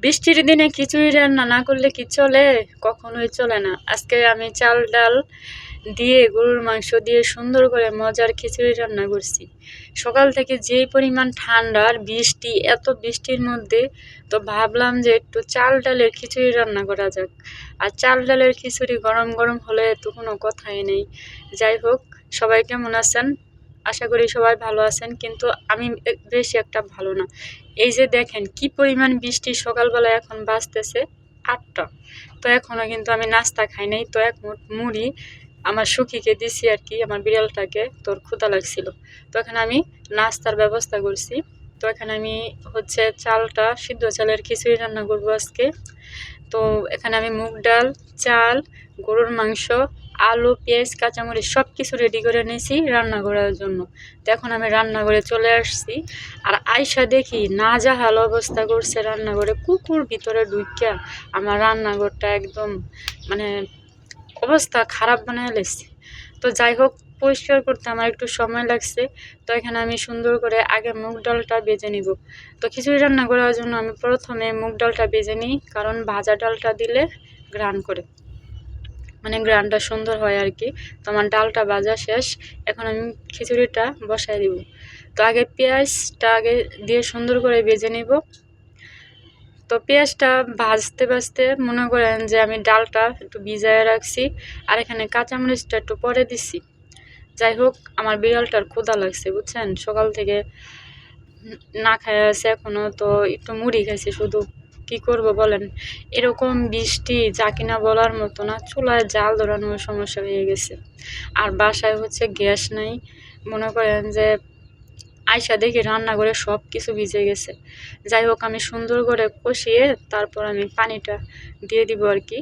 বৃষ্টির দিনে খিচুড়ি রান্না না করলে কি চলে? কখনোই চলে না। আজকে আমি চাল ডাল দিয়ে গরুর মাংস দিয়ে সুন্দর করে মজার খিচুড়ি রান্না করছি। সকাল থেকে যেই পরিমাণ ঠান্ডা আর বৃষ্টি, এত বৃষ্টির মধ্যে তো ভাবলাম যে একটু চাল ডালের খিচুড়ি রান্না করা যাক। আর চাল ডালের খিচুড়ি গরম গরম হলে তো কোনো কথাই নেই। যাই হোক, সবাই কেমন আছেন? আশা করি সবাই ভালো আছেন, কিন্তু আমি বেশি একটা ভালো না। এই যে দেখেন কি পরিমাণ বৃষ্টি, সকালবেলা এখন বাজতেছে ৮টা। তো এখনো কিন্তু আমি নাস্তা খাই নাই। তো এক মুঠ মুড়ি আমার সখীকে দিছি আর কি, আমার বিড়ালটাকে, তোর ক্ষুধা লাগছিল। তো এখানে আমি নাস্তার ব্যবস্থা করছি। তো এখানে আমি হচ্ছে চালটা, সিদ্ধ চালের খিচুড়ি রান্না করবো আজকে। তো এখানে আমি মুগ ডাল, চাল, গরুর মাংস, আলু, পেঁয়াজ, কাঁচামরিচ সব কিছু রেডি করে নিয়েছি রান্না করার জন্য। তো এখন আমি রান্নাঘরে চলে আসছি। আর আইসা দেখি নাজেহাল অবস্থা করছে রান্নাঘরে, কুকুর ভিতরে ঢুইক্কা আমার রান্নাঘরটা একদম মানে অবস্থা খারাপ বানায় লেছে। তো যাই হোক, পরিষ্কার করতে আমার একটু সময় লাগছে। তো এখানে আমি সুন্দর করে আগে মুগ ডালটা ভেজে নিব। তো খিচুড়ি রান্না করার জন্য আমি প্রথমে মুগ ডালটা ভেজে নিই, কারণ ভাজা ডালটা দিলে ঘ্রাণ করে, মানে ঘ্রাণটা সুন্দর হয় আর কি। তো আমার ডালটা ভাজা শেষ, এখন আমি খিচুড়িটা বসাই দিব। তো আগে পেঁয়াজটা দিয়ে সুন্দর করে ভেজে নিব। তো পেঁয়াজটা ভাজতে ভাজতে মনে করেন যে আমি ডালটা একটু ভিজায় রাখছি, আর এখানে কাঁচামরিচটা একটু পরে দিছি। যাই হোক, আমার বিড়ালটার ক্ষুধা লাগছে বুঝছেন, সকাল থেকে না খায় আছে এখনো। তো একটু মুড়ি খাইছে শুধু, কি করব বলেন। এরকম বৃষ্টি যা কিনা বলার মতো না, চুলায় জাল ধরানোর সমস্যা হয়ে গেছে। আর বাসায় হচ্ছে গ্যাস নাই, মনে করেন যে আইসা দেখি রান্নাঘরে সব কিছু ভিজে গেছে। যাই হোক, আমি সুন্দর করে কষিয়ে তারপর আমি পানিটা দিয়ে দিব আর কি।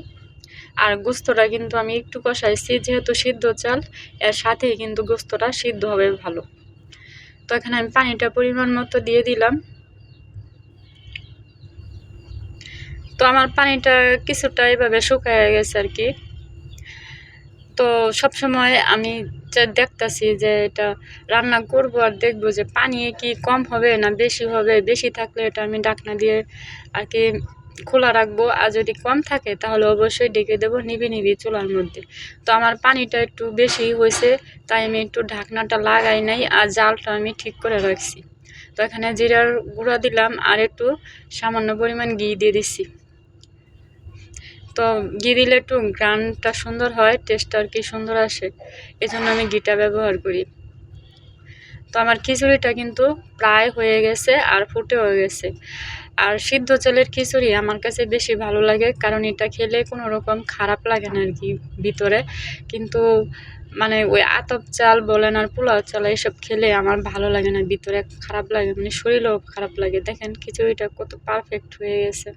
আর গোস্তটা কিন্তু আমি একটু কষাইছি, যেহেতু সিদ্ধ চাল, এর সাথেই কিন্তু গোস্তটা সিদ্ধ হবে ভালো। তো এখানে আমি পানিটা পরিমাণ মতো দিয়ে দিলাম। তো আমার পানিটা কিছুটা এভাবে শুকায় গেছে আর কি। তো সবসময় আমি দেখতাছি যে এটা রান্না করব আর দেখবো যে পানি কি কম হবে না বেশি হবে। বেশি থাকলে এটা আমি ঢাকনা দিয়ে আর কি খোলা রাখবো, আর যদি কম থাকে তাহলে অবশ্যই ঢেকে দেবো নিবি নিবি চুলার মধ্যে। তো আমার পানিটা একটু বেশি হয়েছে, তাই আমি একটু ঢাকনাটা লাগাই নাই, আর জালটা আমি ঠিক করে রাখছি। তো এখানে জিরার গুঁড়া দিলাম, আর একটু সামান্য পরিমাণ ঘি দিয়ে দিচ্ছি। তো ঘি দিলে একটু ঘ্রাণটা সুন্দর হয়, টেস্টটা আর কি সুন্দর আসে, এজন্য আমি ঘিটা ব্যবহার করি। তো আমার খিচুড়িটা কিন্তু প্রায় হয়ে গেছে, আর ফুটেও গেছে। আর সিদ্ধ চালের খিচুড়ি আমার কাছে বেশি ভালো লাগে, কারণ এটা খেলে কোনো রকম খারাপ লাগে না আর কি ভিতরে। কিন্তু মানে ওই আতপ চাল বলেন আর পোলাও চাল, এসব খেলে আমার ভালো লাগে না, ভিতরে খারাপ লাগে, মানে শরীরেও খারাপ লাগে। দেখেন খিচুড়িটা কত পারফেক্ট হয়ে গেছে।